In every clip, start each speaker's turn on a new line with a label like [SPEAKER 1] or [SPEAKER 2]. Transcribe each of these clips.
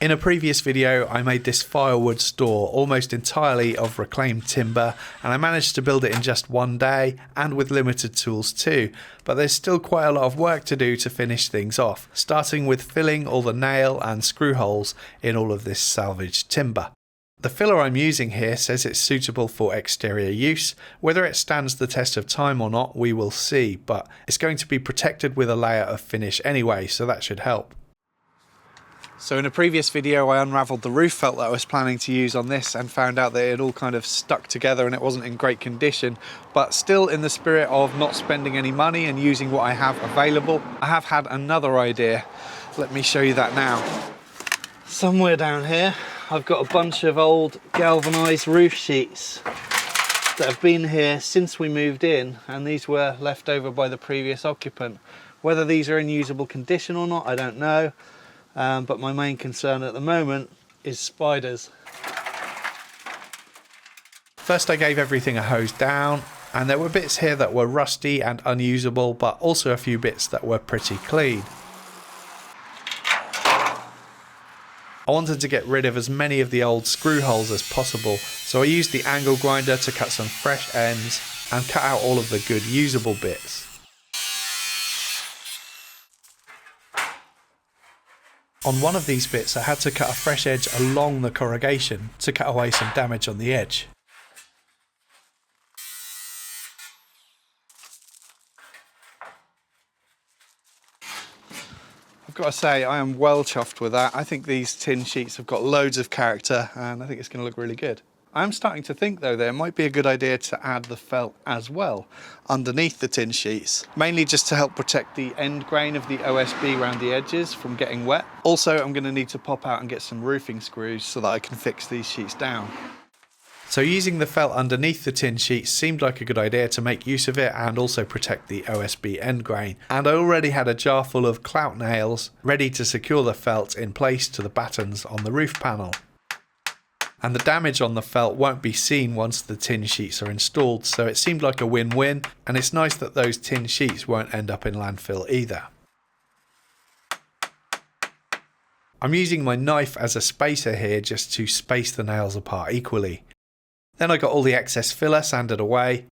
[SPEAKER 1] In a previous video, I made this firewood store almost entirely of reclaimed timber, and I managed to build it in just one day and with limited tools too, but there's still quite a lot of work to do to finish things off, starting with filling all the nail and screw holes in all of this salvaged timber. The filler I'm using here says it's suitable for exterior use. Whether it stands the test of time or not, we will see, but it's going to be protected with a layer of finish anyway, so that should help. So in a previous video I unravelled the roof felt that I was planning to use on this and found out that it all kind of stuck together and it wasn't in great condition, but still in the spirit of not spending any money and using what I have available, I have had another idea. Let me show you that now. Somewhere down here I've got a bunch of old galvanised roof sheets that have been here since we moved in, and these were left over by the previous occupant. Whether these are in usable condition or not, I don't know. But my main concern at the moment is spiders. First I gave everything a hose down, and there were bits here that were rusty and unusable, but also a few bits that were pretty clean. I wanted to get rid of as many of the old screw holes as possible, so I used the angle grinder to cut some fresh ends and cut out all of the good usable bits. On one of these bits I had to cut a fresh edge along the corrugation to cut away some damage on the edge. I've got to say I am well chuffed with that. I think these tin sheets have got loads of character and I think it's going to look really good. I'm starting to think though there might be a good idea to add the felt as well underneath the tin sheets, mainly just to help protect the end grain of the OSB around the edges from getting wet. Also I'm going to need to pop out and get some roofing screws so that I can fix these sheets down. So using the felt underneath the tin sheets seemed like a good idea to make use of it and also protect the OSB end grain. And I already had a jar full of clout nails ready to secure the felt in place to the battens on the roof panel. And the damage on the felt won't be seen once the tin sheets are installed, so it seemed like a win-win, and it's nice that those tin sheets won't end up in landfill either. I'm using my knife as a spacer here just to space the nails apart equally. Then I got all the excess filler sanded away.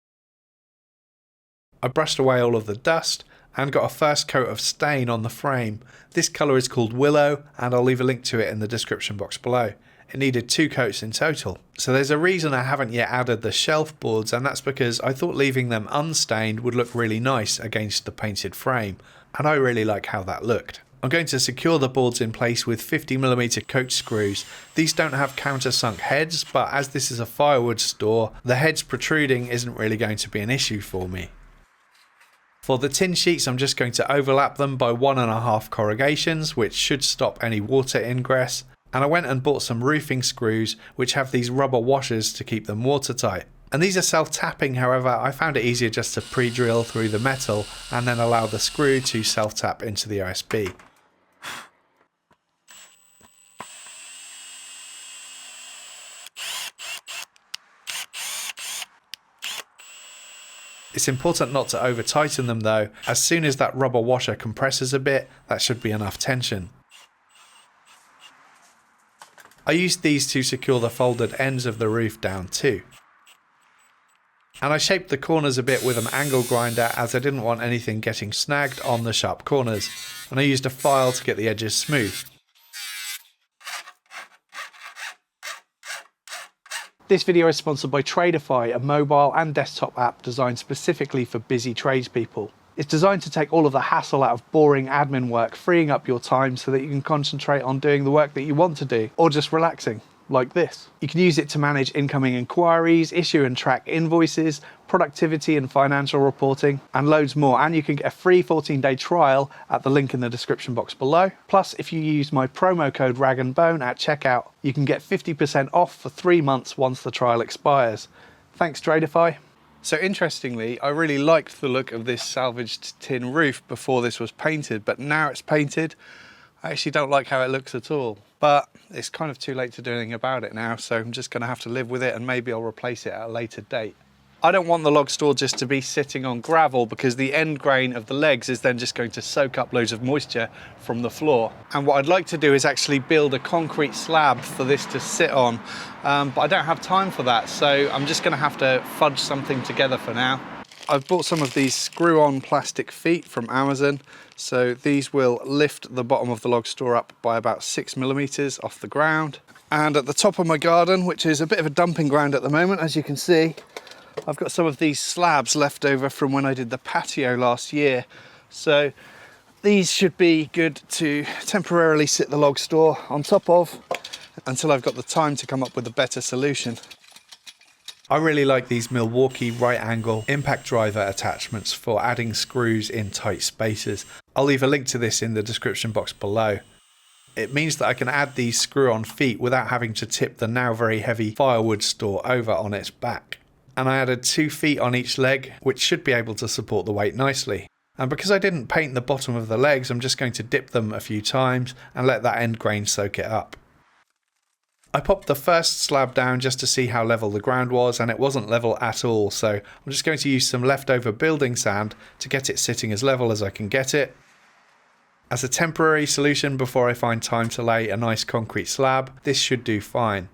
[SPEAKER 1] I brushed away all of the dust and got a first coat of stain on the frame. This colour is called Willow, and I'll leave a link to it in the description box below. It needed 2 coats in total. So there's a reason I haven't yet added the shelf boards, and that's because I thought leaving them unstained would look really nice against the painted frame, and I really like how that looked. I'm going to secure the boards in place with 50mm coach screws. These don't have countersunk heads, but as this is a firewood store, the heads protruding isn't really going to be an issue for me. For the tin sheets I'm just going to overlap them by 1.5 corrugations, which should stop any water ingress. And I went and bought some roofing screws which have these rubber washers to keep them watertight. And these are self-tapping, however I found it easier just to pre-drill through the metal and then allow the screw to self-tap into the OSB. It's important not to over tighten them though. As soon as that rubber washer compresses a bit, that should be enough tension. I used these to secure the folded ends of the roof down too. And I shaped the corners a bit with an angle grinder as I didn't want anything getting snagged on the sharp corners. And I used a file to get the edges smooth. This video is sponsored by Tradify, a mobile and desktop app designed specifically for busy tradespeople. It's designed to take all of the hassle out of boring admin work, freeing up your time so that you can concentrate on doing the work that you want to do, or just relaxing, like this. You can use it to manage incoming inquiries, issue and track invoices, productivity and financial reporting, and loads more. And you can get a free 14-day trial at the link in the description box below. Plus, if you use my promo code RAGANDBONE at checkout, you can get 50% off for 3 months once the trial expires. Thanks, Tradify. So interestingly, I really liked the look of this salvaged tin roof before this was painted, but now it's painted, I actually don't like how it looks at all. But it's kind of too late to do anything about it now, so I'm just going to have to live with it, and maybe I'll replace it at a later date. I don't want the log store just to be sitting on gravel because the end grain of the legs is then just going to soak up loads of moisture from the floor. And what I'd like to do is actually build a concrete slab for this to sit on, but I don't have time for that, so I'm just going to have to fudge something together for now. I've bought some of these screw-on plastic feet from Amazon, so these will lift the bottom of the log store up by about 6 millimeters off the ground. And at the top of my garden, which is a bit of a dumping ground at the moment, as you can see, I've got some of these slabs left over from when I did the patio last year. So these should be good to temporarily sit the log store on top of until I've got the time to come up with a better solution. I really like these Milwaukee right angle impact driver attachments for adding screws in tight spaces. I'll leave a link to this in the description box below. It means that I can add these screw-on feet without having to tip the now very heavy firewood store over on its back. And I added 2 feet on each leg, which should be able to support the weight nicely. And because I didn't paint the bottom of the legs, I'm just going to dip them a few times and let that end grain soak it up. I popped the first slab down just to see how level the ground was, and it wasn't level at all, so I'm just going to use some leftover building sand to get it sitting as level as I can get it. As a temporary solution before I find time to lay a nice concrete slab, this should do fine.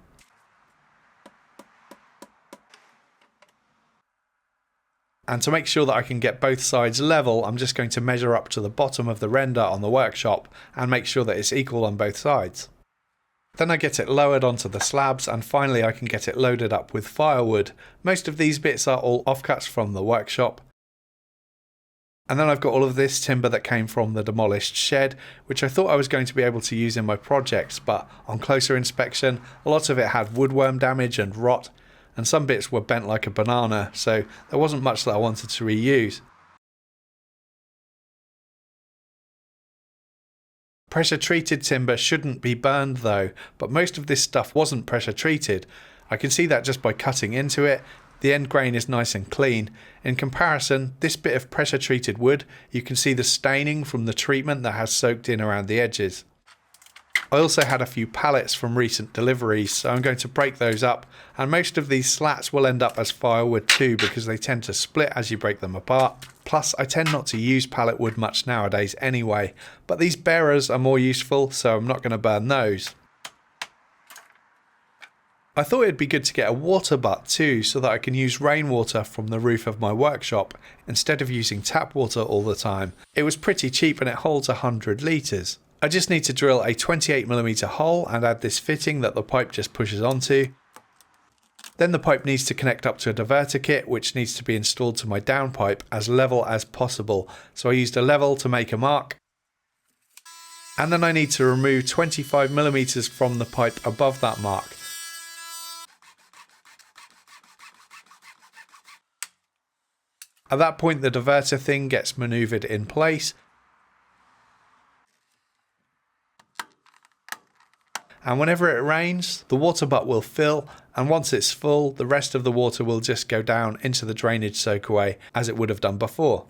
[SPEAKER 1] And to make sure that I can get both sides level, I'm just going to measure up to the bottom of the render on the workshop and make sure that it's equal on both sides. Then I get it lowered onto the slabs, and finally I can get it loaded up with firewood. Most of these bits are all offcuts from the workshop. And then I've got all of this timber that came from the demolished shed, which I thought I was going to be able to use in my projects, but on closer inspection, a lot of it had woodworm damage and rot, and some bits were bent like a banana, so there wasn't much that I wanted to reuse. Pressure treated timber shouldn't be burned though, but most of this stuff wasn't pressure treated. I can see that just by cutting into it. The end grain is nice and clean. In comparison, this bit of pressure treated wood, you can see the staining from the treatment that has soaked in around the edges. I also had a few pallets from recent deliveries, so I'm going to break those up, and most of these slats will end up as firewood too because they tend to split as you break them apart. Plus, I tend not to use pallet wood much nowadays anyway, but these bearers are more useful, so I'm not going to burn those. I thought it'd be good to get a water butt too, so that I can use rainwater from the roof of my workshop instead of using tap water all the time. It was pretty cheap and it holds 100 litres. I just need to drill a 28mm hole and add this fitting that the pipe just pushes onto. Then the pipe needs to connect up to a diverter kit, which needs to be installed to my downpipe as level as possible. So I used a level to make a mark. And then I need to remove 25mm from the pipe above that mark. At that point the diverter thing gets manoeuvred in place. And whenever it rains, the water butt will fill, and once it's full, the rest of the water will just go down into the drainage soakaway as it would have done before.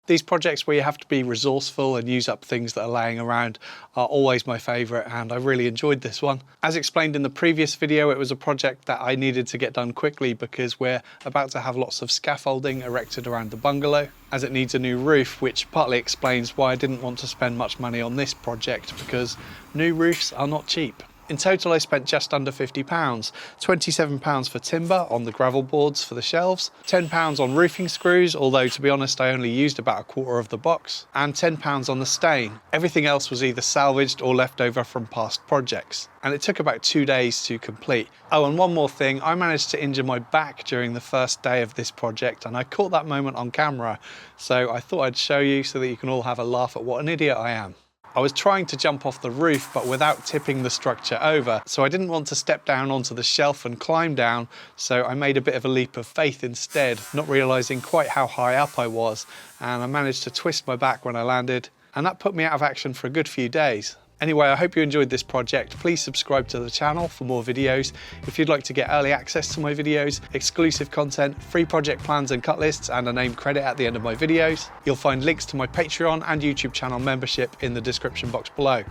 [SPEAKER 1] These projects where you have to be resourceful and use up things that are laying around are always my favourite, and I really enjoyed this one. As explained in the previous video, it was a project that I needed to get done quickly because we're about to have lots of scaffolding erected around the bungalow, as it needs a new roof, which partly explains why I didn't want to spend much money on this project, because new roofs are not cheap. In total I spent just under £50, £27 for timber on the gravel boards for the shelves, £10 on roofing screws, although to be honest I only used about a quarter of the box, and £10 on the stain. Everything else was either salvaged or left over from past projects, and it took about 2 days to complete. Oh, and one more thing, I managed to injure my back during the first day of this project, and I caught that moment on camera, so I thought I'd show you so that you can all have a laugh at what an idiot I am. I was trying to jump off the roof but without tipping the structure over, so I didn't want to step down onto the shelf and climb down, so I made a bit of a leap of faith instead, not realising quite how high up I was, and I managed to twist my back when I landed, and that put me out of action for a good few days. Anyway, I hope you enjoyed this project. Please subscribe to the channel for more videos. If you'd like to get early access to my videos, exclusive content, free project plans and cut lists, and a named credit at the end of my videos, you'll find links to my Patreon and YouTube channel membership in the description box below.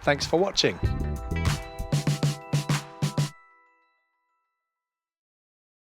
[SPEAKER 1] Thanks for watching.